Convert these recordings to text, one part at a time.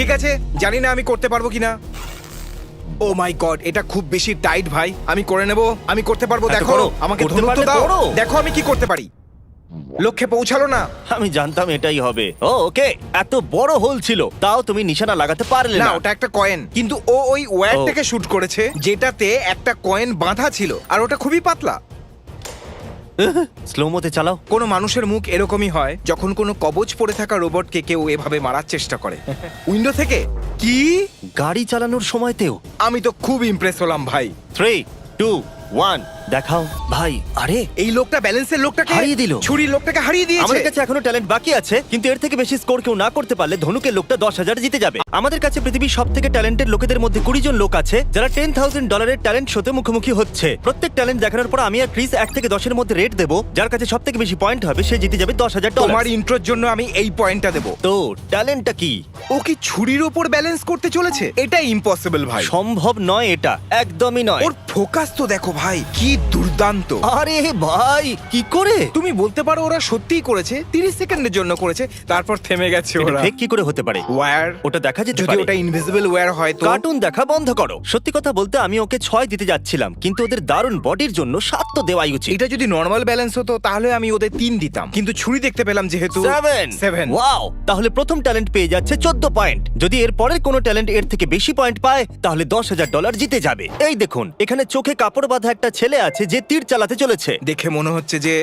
ঠিক আছে, জানি না আমি করতে পারবো কিনা। ও মাই গড, এটা খুব বেশি টাইট ভাই। আমি করে নেব, আমি করতে পারবো। এত দেখো করো, আমাকে করতে ধনুক তো পারলে দাও, করো। দেখো আমি কি করতে পারি। লক্ষ্যে পৌঁছালো না। আমি জানতাম এটাই হবে। ও ওকে, এত বড় হোল ছিল তাও তুমি নিশানা লাগাতে পারলে না, না। ওটা একটা কয়েন, কিন্তু ও ওই ওয়্যার ও। থেকে শুট করেছে যেটাতে একটা কয়েন বাঁধা ছিল, আর ওটা খুবই পাতলা। স্লো মোতে চালাও। কোনো মানুষের মুখ এরকমই হয় যখন কোনো কবচ পড়ে থাকা রোবটকে কেউ এভাবে মারার চেষ্টা করে। উইন্ডো থেকে। কি? গাড়ি চালানোর সময়তেও। আমি তো খুব ইমপ্রেস হলাম ভাই। 3, 2, 1 দেখাও ভাই। আরে এই লোকটা ব্যালেন্সের লোকটাকে হারিয়ে দিল। ছুরির লোকটাকে হারিয়ে দিয়েছে। আমাদের কাছে এখনো ট্যালেন্ট বাকি আছে, কিন্তু এর থেকে বেশি স্কোর কেউ না করতে পারলে ধনুকের লোকটা 10,000 জিতে যাবে। আমাদের কাছে পৃথিবীর সব থেকে ট্যালেন্টেড লোকেদের মধ্যে 20 জন লোক আছে যারা $10,000 ট্যালেন্ট শোতে মুখোমুখি হচ্ছে। প্রত্যেক ট্যালেন্ট দেখানোর পর আমি আর ক্রিস 1 থেকে 10-এর মধ্যে রেট দেবো। যার কাছে সব থেকে বেশি পয়েন্ট হবে সে জিতে যাবে $10,000। তোমার ইন্ট্রোর জন্য আমি এই পয়েন্টটা দেবো। তো ট্যালেন্টটা কি? ও কি ছুরির ওপর ব্যালেন্স করতে চলেছে? এটা ইম্পসিবল ভাই। সম্ভব নয়, এটা একদমই নয়। ওর ফোকাস তো দেখো ভাই, কি দুর্দান্ত। আরে ভাই, কি করে? তুমি বলতে পারো ওরা সত্যিই করেছে, 30 সেকেন্ডের জন্য করেছে, তারপর থেমে গেছে এটা ওরা। ফেক কি করে হতে পারে? ওয়্যার, ওটা দেখা যেতে যদি পারে। ওটা ইনভিজিবল ওয়্যার হয় তো। কার্টুন দেখা বন্ধ করো। সত্যি কথা বলতে আমি ওকে 6 দিতে যাচ্ছিলাম, কিন্তু ওদের দারুণ বডির জন্য 7 তো দেওয়াই উচিত। এটা যদি নরমাল ব্যালেন্স হতো তাহলে আমি ওদের 3 দিতাম, কিন্তু ছুরি দেখতে পেলাম যেহেতু 7। ওয়াও, তাহলে প্রথম ট্যালেন্ট পেয়ে যাচ্ছে 14 পয়েন্ট। যদি এর পরের কোনো ট্যালেন্ট এর থেকে বেশি পয়েন্ট পায় তাহলে $10,000 জিতে যাবে। এই দেখুন, এখানে চোখে কাপড় বাঁধা একটা ছেলে আছে যে তীর চালাতে চলেছে। দেখে মনে হচ্ছে যে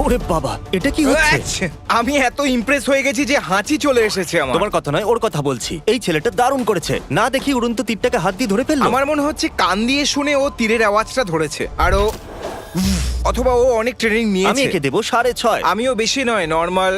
ওরে বাবা, এটা কি হচ্ছে? আচ্ছা, আমি এত ইমপ্রেস হয়ে গেছি যে হাঁচি চলে এসেছে আমার। তোমার কথা নয়, ওর কথা বলছি। এই ছেলেটা দারুণ করেছে। না দেখি উড়ন্ত তীরটাকে হাত দিয়ে ধরে ফেললো। আমার মনে হচ্ছে কান দিয়ে শুনে ও তীরের আওয়াজটা ধরেছে, আর ও অথবা ও অনেক ট্রেনিং আমি নিয়েছে। একে দেবো 6.5। আমিও বেশি নয়, নরমাল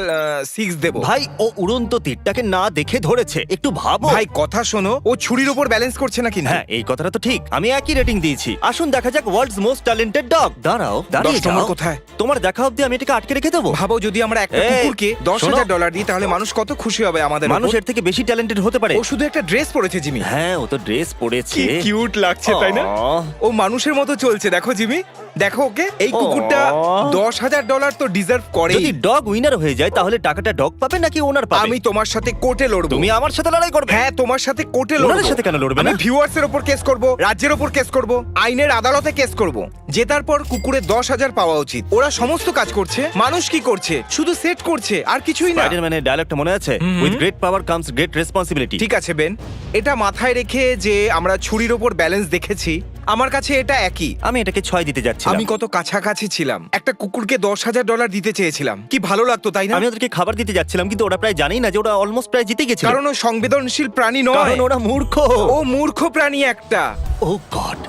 6 দেব। ভাই, ও উড়ন্ত তীরটাকে না দেখে ধরেছে। একটু ভাবো। ভাই কথা শোনো, ও ছুরির উপর ব্যালেন্স করছে নাকি না। হ্যাঁ, এই কথাটা তো ঠিক। আমি একই রেটিং দিয়েছি। আসুন দেখা যাক ওয়ার্ল্ডস মোস্ট ট্যালেন্টেড ডগ। দাঁড়াও, দাঁড়িয়ে 10 নম্বর যাও। কোথায়? তোমার দেখা অবধি আমি এটাকে আটকে রেখে দেবো। ভাবো যদি আমরা একটা এই, কুকুরকে শোনো। $10,000 দিই তাহলে মানুষ কত খুশি হবে আমাদের মানুষ উপর। এর থেকে বেশি ট্যালেন্টেড হতে পারে। ও শুধু একটা ড্রেস পরেছে জিমি। হ্যাঁ, ও তো ড্রেস পরেছে। কি কিউট লাগছে তাই না? আহ। ও মানুষের মতো চলছে, দেখো জিমি, দেখো ওকে। এই কুকুরটা আহ। $10,000 তো ডিজার্ভ করে। যদি ডগ উইনার হয়ে যায় তাহলে টাকাটা ডগ পাবে নাকি ওনার পাবে? আমি তোমার সাথে কোর্টে লড়বো। তুমি আমার সাথে লড়াই করবে? হ্যাঁ, তোমার সাথে কোর্টে লড়বো। ওনাদের সাথে কেন লড়বে আমি না? ভিউয়ার্স এর উপর কেস করব, রাজ্যের উপর কেস করব, আইনের আদালতে কেস করব। জেতার পর কুকুরের 10,000 পাওয়া উচিত। ওরা সমস্ত কাজ করছে, মানুষ কি করছে? শুধু সেট করছে, আর কিছুই না। স্পাইডারম্যানের ডায়লগটা মনে আছে? With great power comes great responsibility. ঠিক আছে বেন, এটা মাথায় রেখে যে আমরা ছুরির ওপর ব্যালেন্স দেখেছি, আমার কাছে এটা একই। আমি এটাকে 6 দিতে যাচ্ছিলাম। আমি কত কাছাকাছি ছিলাম। একটা কুকুরকে $10,000 দিতে চেয়েছিলাম, কি ভালো লাগতো তাই না? আমি ওদেরকে খাবার দিতে যাচ্ছিলাম, কিন্তু ওরা প্রায় জানেই না যে ওরা অলমোস্ট প্রায় জিতে গেছে। কারণ ও সংবেদনশীল প্রাণী নয়, কারণ ওরা মূর্খ। ও মূর্খ প্রাণী একটা। ও গড,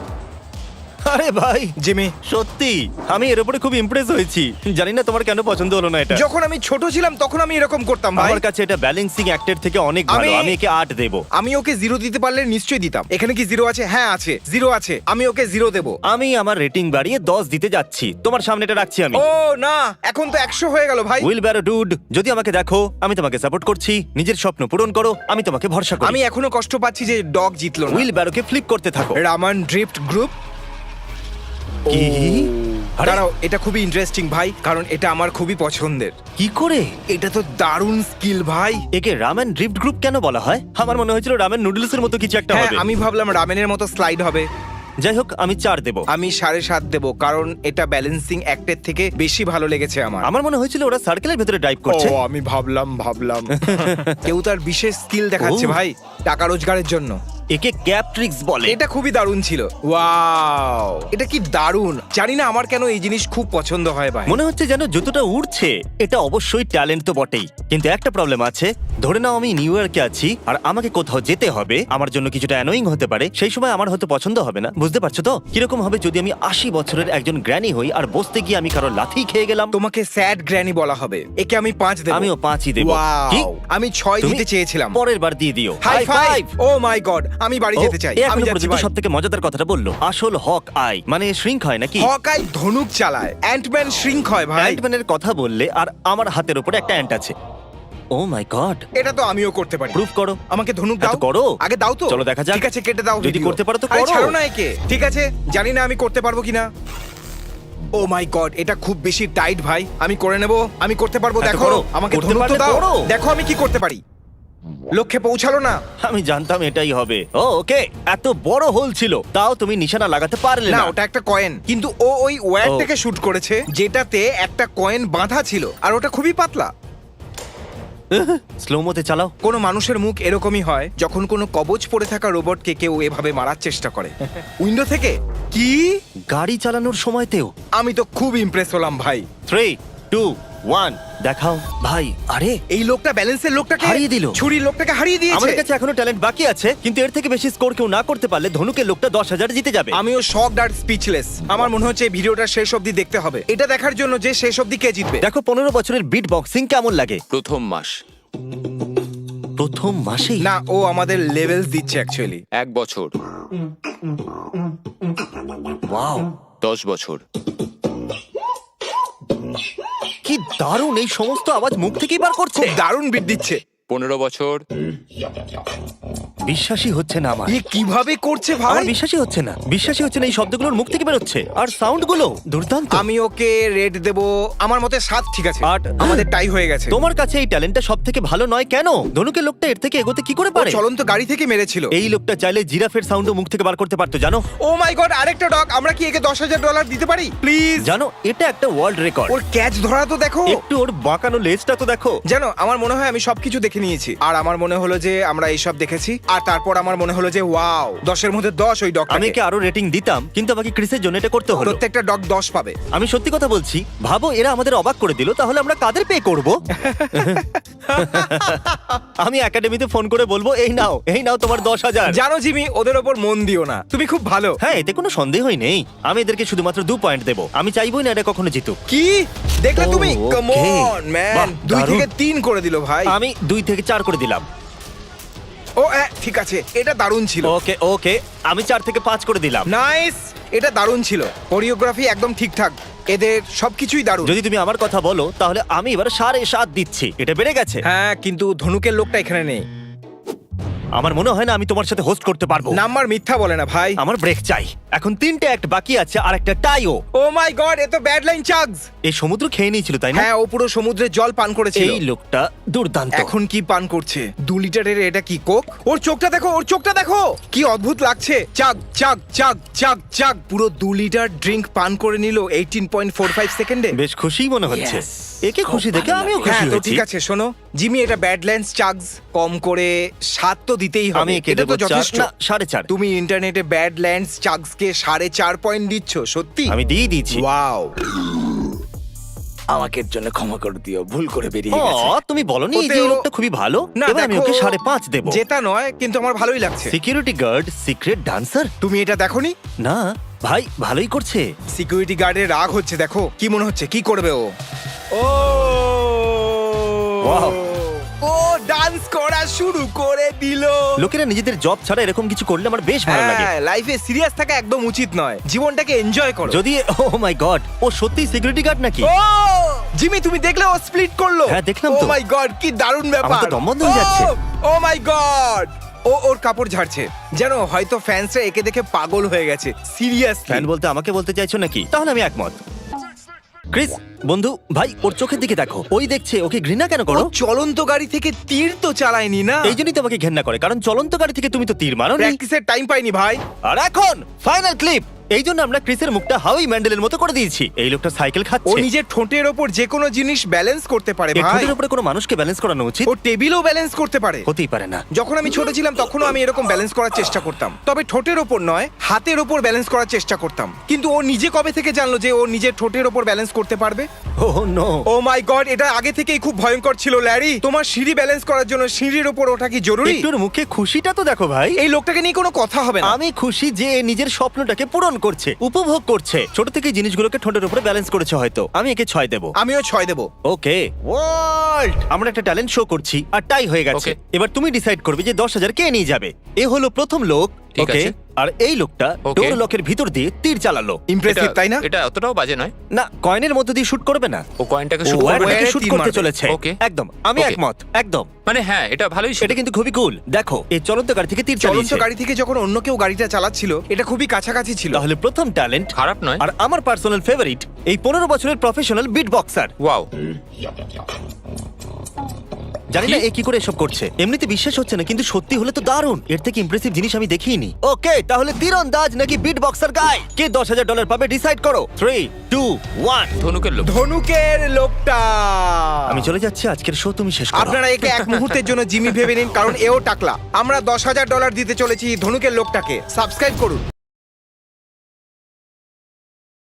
আরে ভাই জিমি, সত্যি আমি এর উপরে খুব ইমপ্রেস হয়েছি। জানি না তোমার কেন পছন্দ হলো না এটা। যখন আমি ছোট ছিলাম তখন আমি এরকম করতাম ভাই। আমার কাছে এটা ব্যালেন্সিং অ্যাক্টের থেকে অনেক ভালো। আমি- আমি একে 8 দেব। আমি ওকে 0 দিতে পারলে নিশ্চয়ই দিতাম। এখানে কি 0 আছে? হ্যাঁ আছে, 0 আছে। আমি ওকে 0 দেব। আমি আমার রেটিং বাড়িয়ে 10 দিতে যাচ্ছি। তোমার সামনে এটা রাখছি আমি। ও না, এখন তো 100 হয়ে গেল ভাই। উইল ব্যারো ডুড, যদি আমাকে দেখো আমি তোমাকে সাপোর্ট করছি। নিজের স্বপ্ন পূরণ করো, আমি তোমাকে ভরসা করি। আমি এখনো কষ্ট পাচ্ছি যে ডগ জিতলো না। উইল ব্যারোকে ফ্লিপ করতে থাকো। Raman drift group. কি? আরে, দাঁড়াও, এটা খুবই ইন্টারেস্টিং ভাই, কারণ এটা আমার খুবই পছন্দের। কি করে? এটা তো দারুণ স্কিল ভাই। একে রামেন ড্রিফট গ্রুপ কেন বলা হয়? আমার মনে হয়েছিল রামেন নুডলসের মতো কিছু একটা হ্যাঁ, হবে। আমি ভাবলাম রামেনের মতো স্লাইড হবে। যাই হোক, আমি 4 দেব। আমি 7.5 দেব, কারণ এটা ব্যালেন্সিং অ্যাক্টের থেকে বেশি ভালো লেগেছে আমার। আমার মনে হয়েছিল ওরা সার্কেলের ভেতরে ড্রাইভ করছে। ও, আমি ভাবলাম কেউ তার বিশেষ স্কিল দেখাচ্ছে ও। ভাই, টাকা রোজগারের জন্য। একে ক্যাপ ট্রিক্স বলে। এটা খুবই দারুণ ছিল। ওয়াও, এটা কি দারুণ! জানি না আমার কেন এই জিনিস খুব পছন্দ হয় ভাই। মনে হচ্ছে যেন জুতোটা উড়ছে। এটা অবশ্যই ট্যালেন্ট তো বটেই, কিন্তু একটা প্রবলেম আছে। ধরে নাও আমি নিউ ইয়র্কে আছি আর আমাকে কোথাও যেতে হবে, আমার জন্য কিছুটা অ্যানোয়িং হতে পারে। সেই সময় আমার হয়তো পছন্দ হবে না। বুঝতে পারছো তো কিরকম হবে যদি আমি 80 বছরের একজন গ্র্যানি হই আর বসতে গিয়ে আমি কারো লাথি খেয়ে গেলাম? তোমাকে স্যাড গ্র্যানি বলা হবে। একে আমি 5 দেব। আমিও 5ই দেব। Wow, কি? আমি 6 তুমি দিতে চেয়েছিলাম। পরের বার দিয়ে দিও। High five! Oh my God, আমি বাড়ি যেতে চাই। আমি যাচ্ছি ভাই। সব থেকে মজাদার কথাটা বললো। আসল হক আই মানে শ্রিঙ্ক হয় নাকি? হকাই ধনুক চালায়, অ্যান্টম্যান শ্রিঙ্ক হয় ভাই। অ্যান্টম্যানের কথা বললে আর আমার হাতের উপরে একটা অ্যান্ট আছে। ও মাই গড, এটা তো আমিও করতে পারি। প্রুফ করো। আমাকে ধনুক এত দাও। করো? আগে দাও তো। চলো দেখা যাক। ঠিক আছে, কেটে দাও। যদি video। করতে পারো তো আরে করো। ছাড়ো না একে। ঠিক আছে, জানি না আমি করতে পারবো কিনা। ও মাই গড, এটা খুব বেশি টাইট ভাই। আমি করে নেব, আমি করতে পারবো। এত দেখো করো। আমাকে করতে ধনুক তো পারলে দাও। করো। দেখো আমি কি করতে পারি। লক্ষ্যে পৌঁছালো না। আমি জানতাম এটাই হবে। ও ওকে, এত বড় হোল ছিল, তাও তুমি নিশানা লাগাতে পারলে না, না। ওটা একটা কয়েন, কিন্তু ও ওই ওয়্যার ও। থেকে শুট করেছে যেটাতে একটা কয়েন বাঁধা ছিল, আর ওটা খুবই পাতলা। স্লোমোতে চালাও। কোনো মানুষের মুখ এরকমই হয় যখন কোনো কবচ পড়ে থাকা রোবটকে কেউ এভাবে মারার চেষ্টা করে। উইন্ডো থেকে। কি? গাড়ি চালানোর সময়তেও। আমি তো খুব ইমপ্রেস হলাম ভাই। 3, 2, 1 দেখাও ভাই। আরে এই লোকটা ব্যালেন্সের লোকটাকে হারিয়ে দিল। ছুরির লোকটাকে হারিয়ে দিয়েছে। আমাদের কাছে এখনো ট্যালেন্ট বাকি আছে, কিন্তু এর থেকে বেশি স্কোর কেউ না করতে পারলে ধনুকের লোকটা 10,000 জিতে যাবে। আমিও শকড আর স্পিচলেস। আমার মনে হচ্ছে এই ভিডিওটা শেষ অবধি দেখতে হবে, এটা দেখার জন্য যে শেষ অবধি কে জিতবে। দেখো 15 বছরের বিট বক্সিং কেমন লাগে। প্রথম মাস, প্রথম মাসেই না, ও আমাদের লেভেলস দিচ্ছে অ্যাকচুয়ালি। 1 বছর, ওয়াও 10 বছর, কি দারুণ! এই সমস্ত আওয়াজ মুখ থেকেই বার করছে। খুব দারুণ বিট দিচ্ছে। 15 বছর, বিশ্বাসই হচ্ছে না আমার। এ কিভাবে করছে ভাই? আমার বিশ্বাসই হচ্ছে না, বিশ্বাসই হচ্ছে না। এই শব্দগুলোর মুখ থেকে বেরোচ্ছে, আর সাউন্ডগুলো দুর্দান্ত। আমি ওকে রেট দেব, আমার মতে 7, ঠিক আছে। 8। আমাদের টাই হয়ে গেছে। তোমার কাছে এই ট্যালেন্টটা সব থেকে ভালো নয় কেন? ধনুকের লোকটা এর থেকে এগোতে কি করে ও পারে? চলন্ত গাড়ি থেকে মেরেছিল। এই লোকটা চাইলে জিরাফের সাউন্ডও মুখ থেকে বার করতে পারতো, জানো? ও মাই গড, আরেকটা ডগ। আমরা কি একে $10,000 দিতে পারি প্লিজ? জানো এটা একটা ওয়ার্ল্ড রেকর্ড। ওর ক্যাচ ধরা তো দেখো। একটু ওর বাঁকানো লেজটা তো দেখো। জানো, আমার মনে হয় আমি সবকিছু দেখে নিয়েছি, আর আমার মনে হলো যে আমরা এইসব দেখেছি, আর তারপর আমার মনে হলো যে ওয়াও, 10-এর মধ্যে 10 ওই ডগ। আমি একে আরো রেটিং দিতাম, কিন্তু আমাকে ক্রিসের জন্য এটা করতে হলো। প্রত্যেকটা ডগ 10 পাবে। আমি সত্যি কথা বলছি, ভাবো এরা আমাদের অবাক করে দিল, তাহলে আমরা কাদের পে করব? আমি একাডেমিতে ফোন করে বলবো, এই নাও তোমার 10,000। জানো জিমি, ওদের ওপর মন দিও না, তুমি খুব ভালো। হ্যাঁ, এতে কোনো সন্দেহই নেই। আমি এদেরকে শুধুমাত্র 2 পয়েন্ট দেবো। আমি চাইবই না এটা কখনো জিতুক। কি দেখলে তুমি? ও, কাম okay. অন ম্যান, বাহ, 2 দারুণ। থেকে 3 করে দিল ভাই। আমি 2 থেকে 4 করে দিলাম। ও ঠিক আছে, এটা দারুণ ছিল। ওকে ওকে, আমি 4 থেকে 5 করে দিলাম। নাইস, এটা দারুণ ছিল। কোরিওগ্রাফি একদম ঠিকঠাক, এদের সবকিছুই দারুণ। যদি তুমি আমার কথা বলো, তাহলে আমি এবার 7.5 দিচ্ছি। এটা বেড়ে গেছে। হ্যাঁ, কিন্তু ধনুকের লোকটা এখানে নেই। আমার মনে হয় না আমি তোমার সাথে হোস্ট করতে পারবো। নাম্বার মিথ্যা বলে না ভাই। আমার ব্রেক চাই। এখন 3টে অ্যাক্ট বাকি আছে, আর একটা টাইও। ও মাই গড, এ তো ব্যাড লাইন চাগস। এই সমুদ্র খেয়ে নিয়েছিল, তাই না? হ্যাঁ, ও পুরো সমুদ্রের জল পান করেছিল। এই লোকটা দুর্দান্ত। এখন কি পান করছে? 2 লিটারের এটা কি কোক? ওর চোখটা দেখো, ওর চোখটা দেখো, কি অদ্ভুত লাগছে। চাগ চাগ চাগ চাগ চাগ, পুরো 2 লিটার ড্রিঙ্ক পান করে নিল 18.45 সেকেন্ডে। বেশ খুশি মনে হচ্ছে। Yes. একে খুশি দেখে আমিও হ্যাঁ, খুশি তো হয়েছি। ঠিক আছে, শোনো জিমি, এটা ব্যাডল্যান্ডস চাগস, কম করে 7 তো দিতেই হবে। আমি একে এটা দেবো তো যথেষ্ট। 4.5। তুমি ইন্টারনেটে ব্যাডল্যান্ডস চাগসকে 4.5 পয়েন্ট দিচ্ছ? সত্যি? আমি দিয়ে দিয়েছি। ওয়াও। আমাকে এর জন্য ক্ষমা করে দিও, ভুল করে বেরিয়ে গেছে। তুমি বলনি যে এই ওতেও- লোকটা খুবই ভালো? না, এবার আমি দেখো, ওকে 5.5 দেবো। জেতা নয়, কিন্তু আমার ভালোই লাগছে। Security guard, secret dancer. তুমি এটা দেখোনি? না ভাই, ভালোই করছে। সিকিউরিটি গার্ডের রাগ হচ্ছে, দেখো কি মনে হচ্ছে, কি করবে ও? ও Wow. ও ডান্স করা শুরু করে দিল। লোকেরা নিজেদের জব ছাড়া এরকম কিছু করলে আমার বেশ ভালো লাগে। হ্যাঁ, লাইফে সিরিয়াস থাকা একদম উচিত নয়, জীবনটাকে এনজয় করো। যদি ও মাই গড, ও সত্যিই সিকিউরিটি গার্ড নাকি? ও জিমি, তুমি দেখলে ও স্প্লিট করলো? হ্যাঁ, দেখলাম ও তো। মাই গড, কি দারুণ ব্যাপার। আমার তো দম বন্ধ হয়ে যাচ্ছে। ও মাই গড, ও ওর কাপড় ঝাড়ছে। জানো, হয়তো ফ্যান্সরা একে দেখে পাগল হয়ে গেছে। সিরিয়াসলি। ফ্যান বলতে আমাকে বলতে চাইছো নাকি? তাহলে আমি একমত। ক্রিস বন্ধু ভাই, ওর চোখের দিকে দেখো। ওই দেখছে, ওকে ঘৃণা কেন ও করো? চলন্ত গাড়ি থেকে তীর তো চালায়নি না। এই জন্যই তো আমাকে ঘৃণা করে, কারণ চলন্ত গাড়ি থেকে তুমি তো তীর মারো। প্র্যাকটিসের টাইম পাইনি ভাই। আর এখন ফাইনাল ক্লিপ। এই জন্য আমরা ক্রিসের মুখটা হাওয়াই ম্যান্ডেলের মতো করে দিয়েছি। এই লোকটা সাইকেল ও খাচ্ছে। নিজের ঠোঁটের ওপর যে কোনো জিনিস ব্যালেন্স করতে পারে এই ভাই। ঠোঁটের উপরে কোনো মানুষকে ব্যালেন্স করানো উচিত? ও টেবিলও ব্যালেন্স করতে পারে। হতেই পারে না। যখন আমি ছোট ছিলাম তখনও আমি এরকম ব্যালেন্স করার চেষ্টা করতাম, তবে ঠোঁটের ওপর নয়, হাতের ওপর ব্যালেন্স করার চেষ্টা করতাম। কিন্তু ও নিজে কবে থেকে জানলো যে ও নিজের ঠোঁটের ওপর ব্যালেন্স করতে পারবে? ও নো। ও মাই গড, এটা আগে থেকেই খুব ভয়ঙ্কর ছিল ল্যারি। তোমার সিঁড়ি ব্যালেন্স করার জন্য সিঁড়ির ওপর ওঠা কি জরুরি? একটুর মুখে খুশিটা তো দেখো ভাই। এই লোকটাকে নিয়ে কোনো কথা হবে না। আমি খুশি যে এ নিজের স্বপ্নটাকে পূরণ করছে, উপভোগ করছে। ছোট থেকে জিনিসগুলোকে ঠোঁটের উপরে ব্যালেন্স করেছে হয়তো। আমি একে 6 দেবো। আমিও 6 দেবো। ওকে ওয়ার্ল্ড, আমরা একটা ট্যালেন্ট শো করছি আর টাই হয়ে গেছে। Okay. এবার তুমি ডিসাইড করবে যে 10,000 কে নিয়ে যাবে। এ হলো প্রথম লোক। ঠিক ওকে, আছে। আর এই লোকটা Okay. ডোর লকের ভিতর দিয়ে তীর চালালো। ইমপ্রেসিভ, তাই না? এটা অতটাও বাজে নয়। না, কয়েনের মধ্যে দিয়ে শুট করবে না, ও কয়েনটাকে ও শুট করবে না। ওয়ারটাকে ওয়ারে শুট তীর করতে মারবে। চলেছে। Okay. একদম, আমি Okay. একমত, একদম। মানে হ্যাঁ, এটা ভালোই ছিল। এটা কিন্তু খুবই কুল। দেখো, এই চলন্ত গাড়ি থেকে তীর চলন্ত চালিয়েছে। গাড়ি থেকে যখন অন্য কেউ গাড়িটা চালাচ্ছিল, এটা খুবই কাছাকাছি ছিল। তাহলে প্রথম ট্যালেন্ট খারাপ নয়। আর আমার পার্সোনাল ফেভারিট, এই 15 বছরের প্রফেশনাল বিট বক্সার। ওয়াও, জানি না কি? এ কি করে এসব করছে। এমনিতে বিশ্বাস হচ্ছে না, কিন্তু সত্যি হলে তো দারুণ। এর থেকে ইমপ্রেসিভ জিনিস আমি দেখিনি। ওকে, তাহলে তীরন্দাজ নাকি বিট বক্সার গাই, কে $10,000 পাবে ডিসাইড করো। 3, 2, 1। ধনুকের লোক। ধনুকের লোকটা। আমি চলে যাচ্ছি, আজকের শো তুমি শেষ করো। আপনারা একে এক মুহূর্তের জন্য জিমি ভেবে নিন, কারণ এও টাকলা। আমরা $10,000 দিতে চলেছি ধনুকের লোকটাকে। সাবস্ক্রাইব করুন।